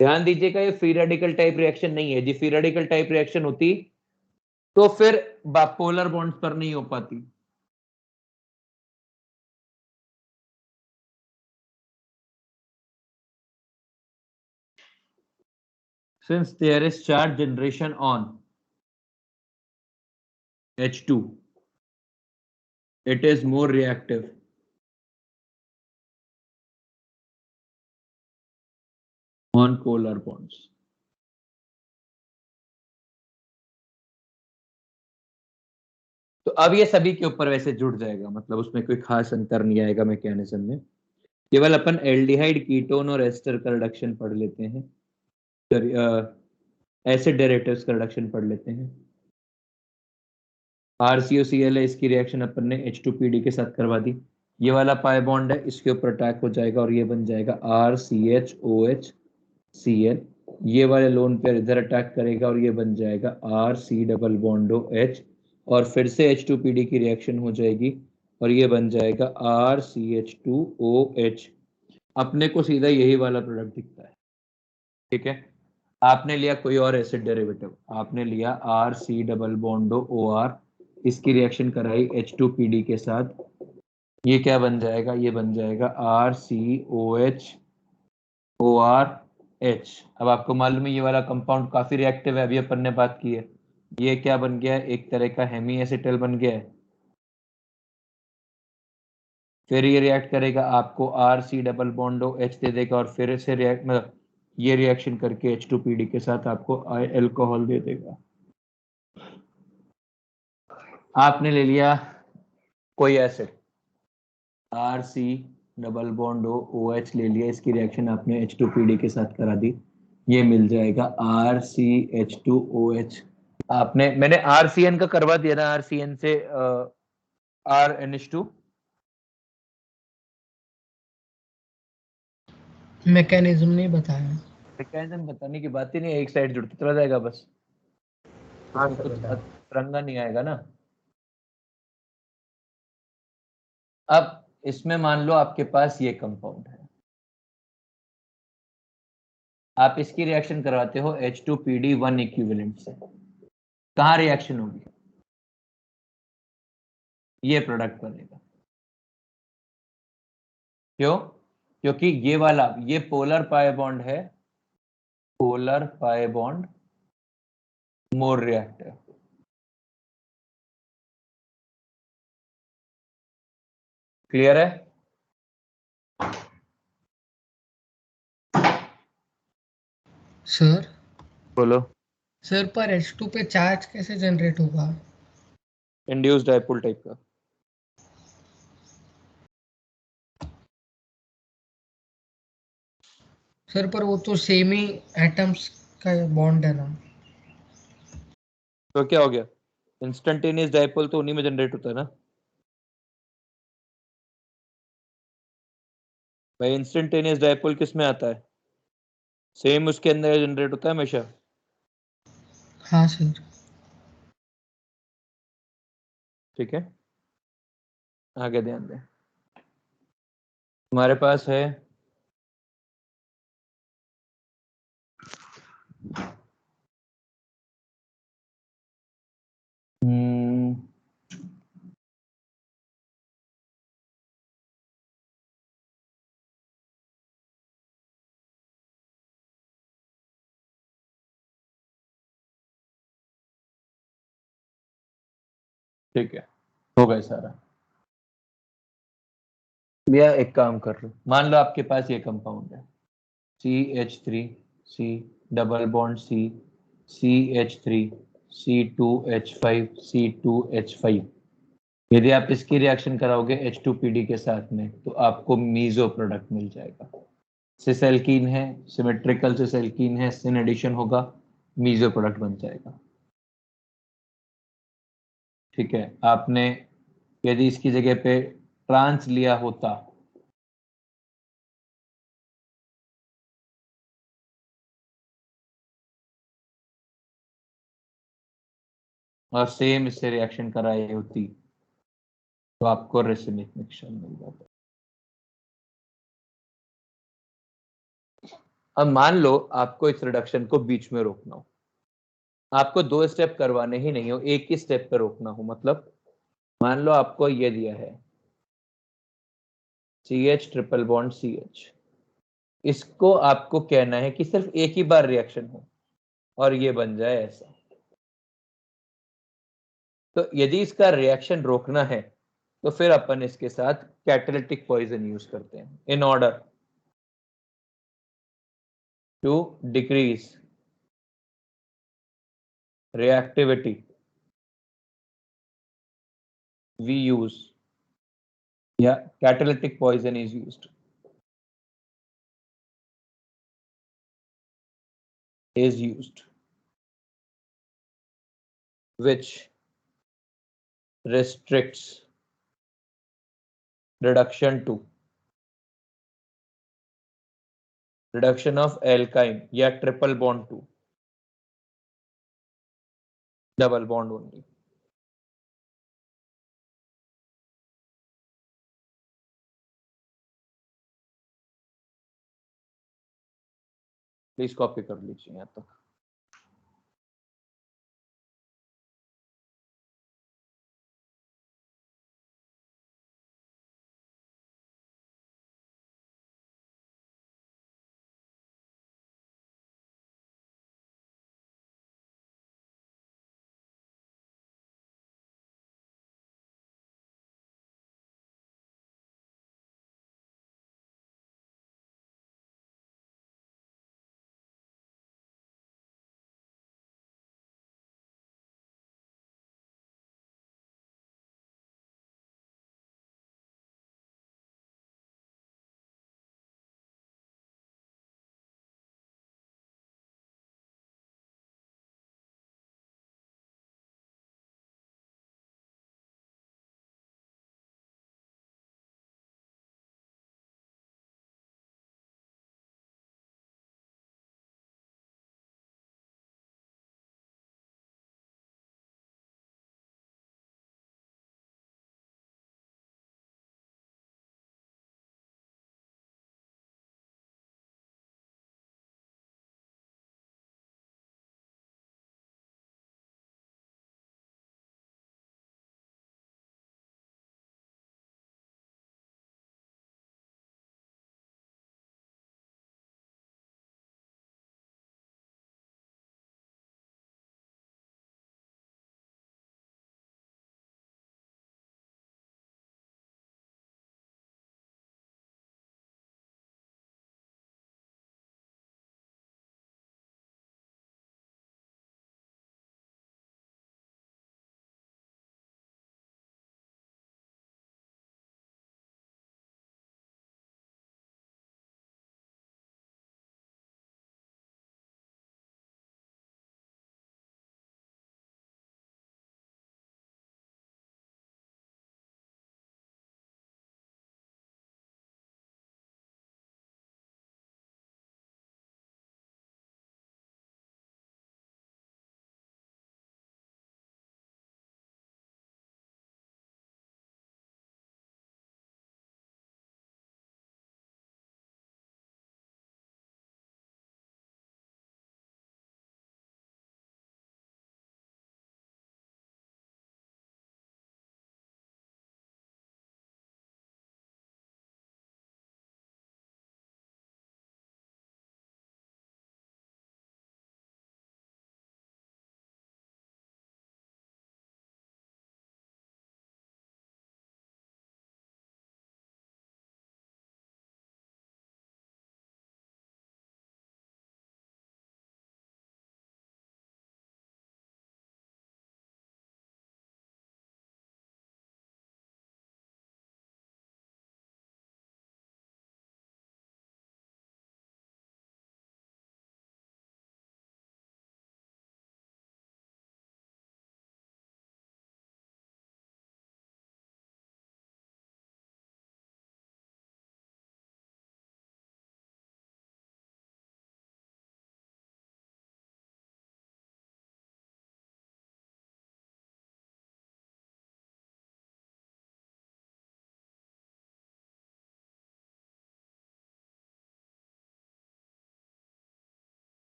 ध्यान दीजिएगा ये फ्री रेडिकल टाइप रिएक्शन नहीं है जी। फ्री रेडिकल टाइप रिएक्शन होती तो फिर पोलर बॉन्ड्स पर नहीं हो पाती। since there is charge generation on H2, it is more reactive on polar bonds. तो अब ये सभी के ऊपर वैसे जुड़ जाएगा, मतलब उसमें कोई खास अंतर नहीं आएगा मैकेनिज्म में। केवल अपन एल्डिहाइड, कीटोन और एस्टर का रिडक्शन पढ़ लेते हैं, एसिड डेरिवेटिव्स का रिडक्शन पढ़ लेते हैं। RCOCl है, इसकी रिएक्शन अपन ने H2PD के साथ करवा दी। ये वाला पाई बॉन्ड है, इसके ऊपर अटैक हो जाएगा और ये बन जाएगा RCHOHCl। ये वाले लोन पेयर इधर अटैक करेगा और ये बन जाएगा RC डबल बॉन्ड OH, और फिर से H2PD की रिएक्शन हो जाएगी और ये बन जाएगा RCH2OH। अपने को सीधा यही वाला प्रोडक्ट दिखता है, ठीक है। आपने लिया कोई और एसिड डेरिवेटिव, आपने लिया RC डबल बॉन्ड OR, इसकी रिएक्शन कराई H2PD के साथ, ये क्या बन जाएगा, ये बन जाएगा RCOH। अब आपको मालूम है ये वाला कंपाउंड काफी रिएक्टिव है, अभी अपन ने बात की है। ये क्या बन गया है, एक तरह का हेमी एसिटल बन गया है। फिर ये रिएक्ट करेगा, आपको RC डबल बॉन्ड OH दे देगा और फिर से रिएक्ट, मतलब ये रिएक्शन करके H2PD के साथ आपको अल्कोहल दे देगा। आपने ले लिया कोई acid, RC double bond OH ले लिया, इसकी रिएक्शन आपने H2PD के साथ करा दी, ये मिल जाएगा RCH2OH। मैंने RCN का करवा दिया ना, RCN से RNH2। मैकेनिज्म नहीं बताया। मैकेनिज्म बताने की बात ही नहीं है, एक साइड जुड़ता चला जाएगा बस, हाँ उसमें सर कुछ बताया। तिरंगा नहीं आएगा ना। अब इसमें मान लो आपके पास ये कंपाउंड है, आप इसकी रिएक्शन करवाते हो H2PD1 इक्विवेलेंट से, कहाँ रिएक्शन होगी, ये प्रोडक्ट बनेगा। क्यों? क्योंकि ये वाला, ये पोलर पाई बॉन्ड है, polar pi bond more reactive. Clear है? सर बोलो। सर पर H2 पे चार्ज कैसे जनरेट होगा? इंड्यूस्ड डाइपोल टाइप का। सर पर वो तो सेम ही एटम्स का बॉन्ड है ना। तो क्या हो गया, इंस्टेंटेनियस डाइपोल तो उन्हीं में जनरेट होता है ना भाई। इंस्टेंटेनियस डाइपोल किस में आता है, सेम उसके अंदर जनरेट होता है हमेशा। हाँ सर। ठीक है, आगे ध्यान दें। हमारे पास है ठीक है, हो गया सारा। भैया एक काम कर लो, मान लो आपके पास ये कंपाउंड है CH3C double bond C CH3C2H5 C2H5। यदि आप इसकी रिएक्शन कराओगे H2PD के साथ में तो आपको मीजो प्रोडक्ट मिल जाएगा। सिस एल्कीन है, सिमेट्रिकल सिस एल्कीन है, सिन एडिशन होगा, मीजो प्रोडक्ट बन जाएगा। ठीक है, आपने यदि इसकी जगह पे ट्रांस लिया होता और सेम इससे रिएक्शन कराई होती तो आपको रेसिमिक मिक्सचर मिल जाता। अब मान लो आपको इस रिडक्शन को बीच में रोकना हो, आपको 2 स्टेप करवाने ही नहीं हो, एक ही स्टेप पे रोकना हो। मतलब मान लो आपको ये दिया है CH ट्रिपल बॉन्ड CH, इसको आपको कहना है कि सिर्फ एक ही बार रिएक्शन हो, और ये बन जाए ऐसा। तो यदि इसका रिएक्शन रोकना है तो फिर अपन इसके साथ कैटालिटिक पॉइजन यूज करते हैं in order to decrease reactivity. We use, yeah, catalytic poison is used, which restricts reduction of alkyne या triple bond to double bond only. Please copy कर लीजिए यहाँ तक।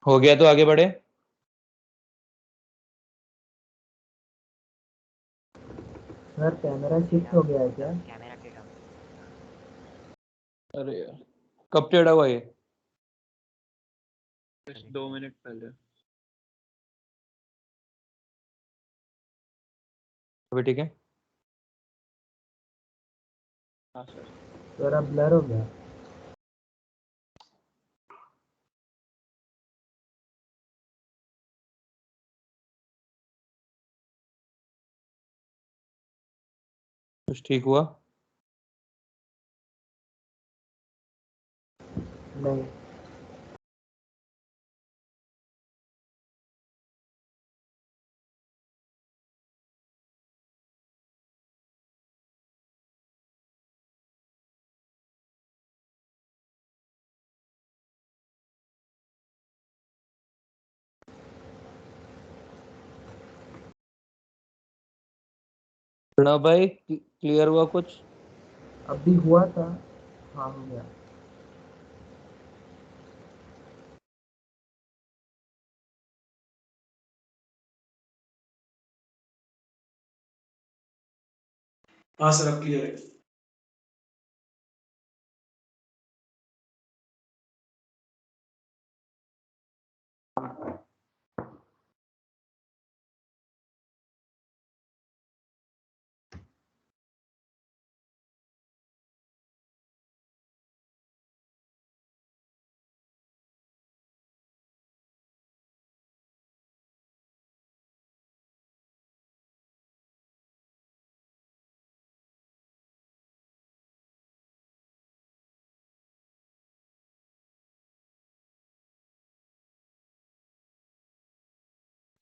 हो गया तो आगे बढ़े। सर कैमरा शिफ्ट हो गया है क्या? कैमरा टेढ़ा हो अरे यार, कब टेढ़ा हुआ ये? गया। 2 मिनट पहले। अभी ठीक है? हाँ सर। सर अब ब्लर हो गया। कुछ ठीक हुआ? नहीं। प्रणव भाई क्लियर हुआ कुछ? अभी हुआ था। हाँ हो गया। हाँ सर अब क्लियर है।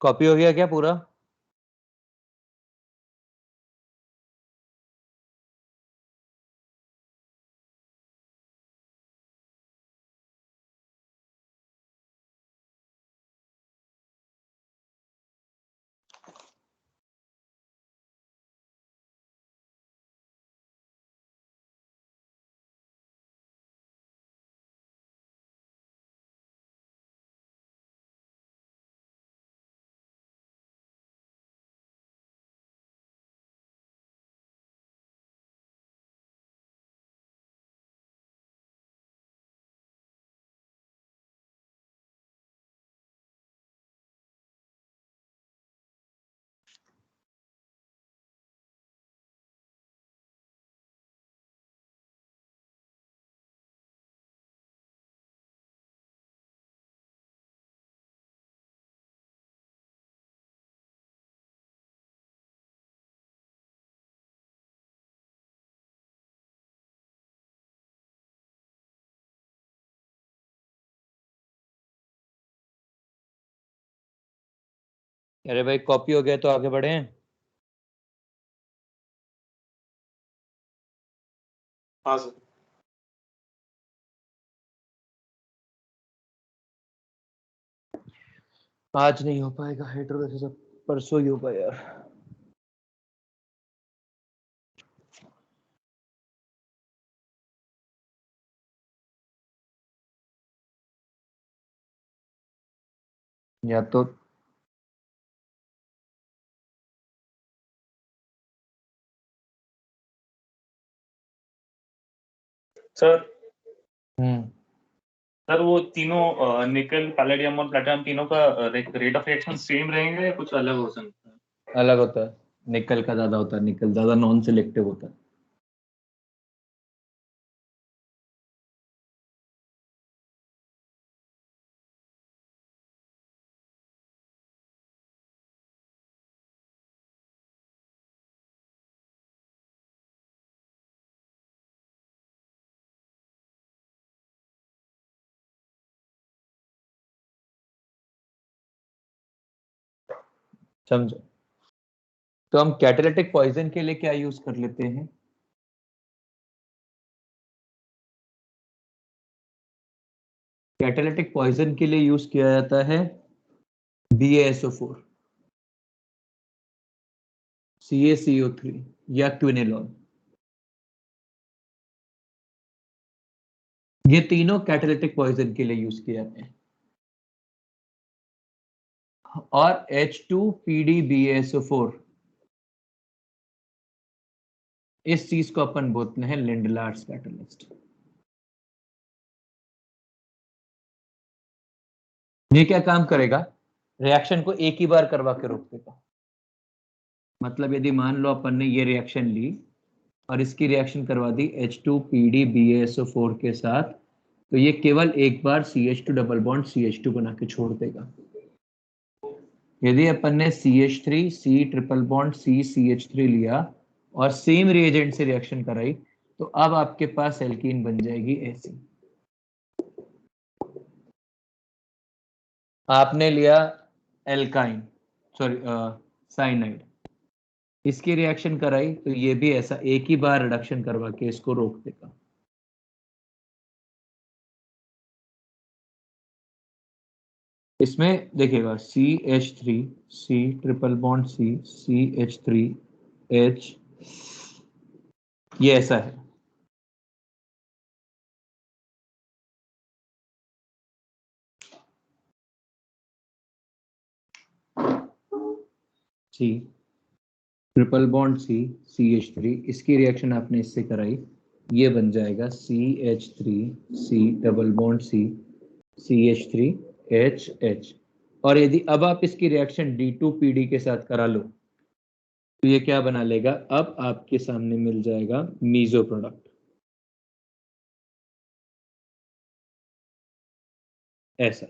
कॉपी हो गया क्या पूरा? अरे भाई कॉपी हो गया तो आगे बढ़े। हाँ सर। आज नहीं हो पाएगा हेडर, वैसे सब परसों ही हो पाए यार। या तो सर हम्म सर वो तीनों निकल पैलेडियम और प्लेटिनम तीनों का रेट ऑफ रिएक्शन सेम रहेंगे या कुछ अलग हो सकता है? अलग होता है। निकल का ज्यादा होता है, निकल ज्यादा नॉन सिलेक्टिव होता है। समझो। तो हम कैटालिटिक पॉइजन के लिए क्या यूज कर लेते हैं? कैटालिटिक पॉइजन के लिए यूज किया जाता है BaSO4, CaCO3 या क्विनेलॉन। ये तीनों कैटालिटिक पॉइजन के लिए यूज किए जाते हैं। और H2PDBaSO4, इस चीज को अपन बोलते हैं लिंडलार्स कैटलिस्ट। ये क्या काम करेगा, रिएक्शन को एक ही बार करवा के रोक देगा। मतलब यदि मान लो अपन ने ये रिएक्शन ली और इसकी रिएक्शन करवा दी H2PDBaSO4 के साथ, तो ये केवल एक बार CH2 डबल बॉन्ड CH2 बना के छोड़ देगा। यदि अपन ने CH3 C triple bond C CH3 लिया और सेम रिएजेंट से रिएक्शन कराई, तो अब आपके पास एल्कीन बन जाएगी ऐसी। आपने लिया एल्काइन, सॉरी साइनाइड, इसकी रिएक्शन कराई तो ये भी ऐसा एक ही बार रिडक्शन करवा के इसको रोक देगा। इसमें देखिएगा CH3 C triple bond C CH3H, ये ऐसा है। C triple bond C CH3, इसकी रिएक्शन आपने इससे कराई, ये बन जाएगा CH3 C double bond C CH3HH। और यदि अब आप इसकी रिएक्शन D2PD के साथ करा लो तो ये क्या बना लेगा, अब आपके सामने मिल जाएगा मीजो प्रोडक्ट ऐसा।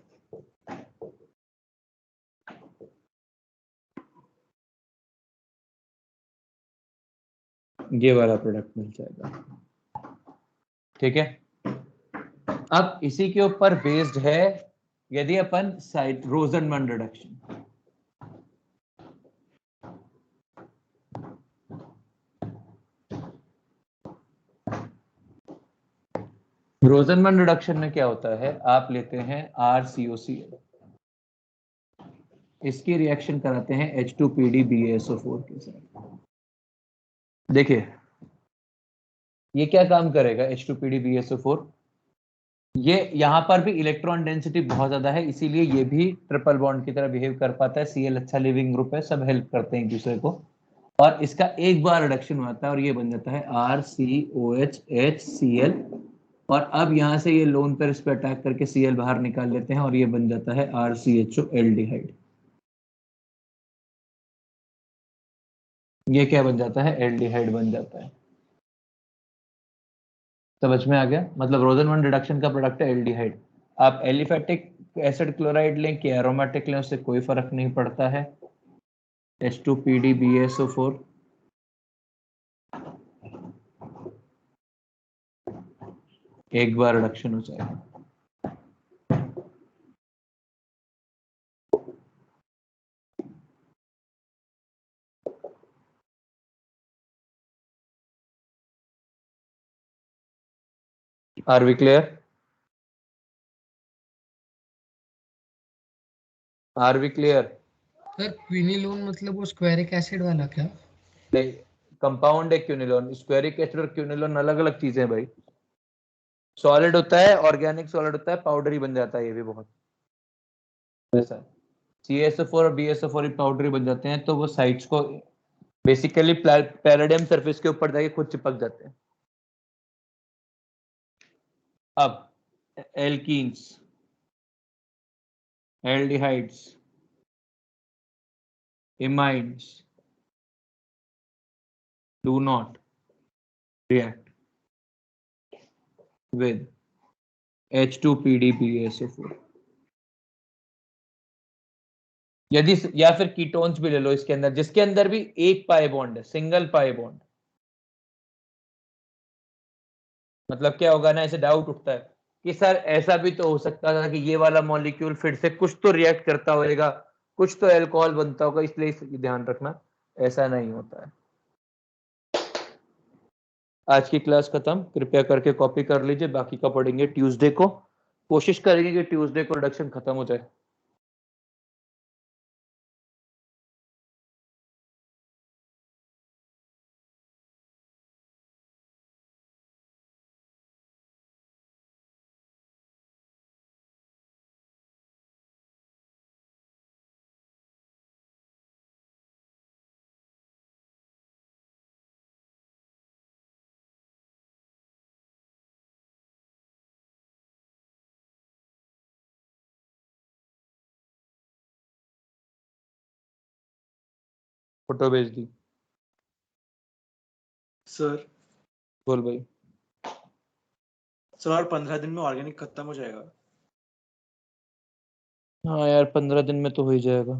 ये वाला प्रोडक्ट मिल जाएगा, ठीक है। अब इसी के ऊपर बेस्ड है यदि अपन साइड रोजनमन रिडक्शन, रोजनमन रिडक्शन में क्या होता है, आप लेते हैं RCOCl, इसकी रिएक्शन कराते हैं H2PDBaSO4 के साथ। देखिए ये क्या काम करेगा H2PDBaSO4, ये यहां पर भी इलेक्ट्रॉन डेंसिटी बहुत ज्यादा है, इसीलिए ये भी ट्रिपल बॉन्ड की तरह बिहेव कर पाता है। Cl अच्छा लिविंग ग्रुप है, सब हेल्प करते हैं एक दूसरे को, और इसका एक बार रिडक्शन होता है और ये बन जाता है RCOHHCl। और अब यहां से ये लोन पर इस पर अटैक करके Cl बाहर निकाल लेते हैं और ये बन जाता है RCHO एल्डिहाइड। ये क्या बन जाता है, एल्डिहाइड बन जाता है। समझ में आ गया, मतलब रोजनमन रिडक्शन का प्रोडक्ट है एल्डिहाइड। आप एलिफेटिक एसिड क्लोराइड लें कि एरोमेटिक लें, उससे कोई फर्क नहीं पड़ता है। H2PDBaSO4 एक बार रिडक्शन हो जाएगा। Are we clear, are we clear? Sir quinolone मतलब वो स्क्वेरिक एसिड वाला क्या? नहीं, कंपाउंड है क्यूनिलोन। स्क्वेरिक एसिड और क्यूनिलोन अलग अलग चीजें हैं भाई। सॉलिड होता है, ऑर्गेनिक सॉलिड होता है, पाउडरी बन जाता है ये भी बहुत ऐसा। CSO4 और BSO4 पाउडरी बन जाते हैं, तो वो साइट्स को बेसिकली पैराडाइम सरफेस के ऊपर जाके खुद चिपक जाते हैं। अब alkenes, aldehydes, imides do not react with H2PDBaSO4। यदि या फिर कीटोन्स भी ले लो इसके अंदर, जिसके अंदर भी एक पाई बॉन्ड है, सिंगल पाई बॉन्ड। मतलब क्या होगा ना, ऐसे डाउट उठता है कि सर ऐसा भी तो हो सकता था कि ये वाला मॉलिक्यूल फिर से कुछ तो रिएक्ट करता होगा, कुछ तो अल्कोहल बनता होगा, इसलिए ध्यान रखना ऐसा नहीं होता है। आज की क्लास खत्म, कृपया करके कॉपी कर लीजिए, बाकी का पढ़ेंगे ट्यूसडे को। कोशिश करेंगे कि ट्यूसडे को रिडक्शन खत्म हो जाए। फोटो भेज दी। सर बोल भाई। सर और 15 दिन में ऑर्गेनिक खत्म हो जाएगा। हाँ यार 15 दिन में तो हो ही जाएगा।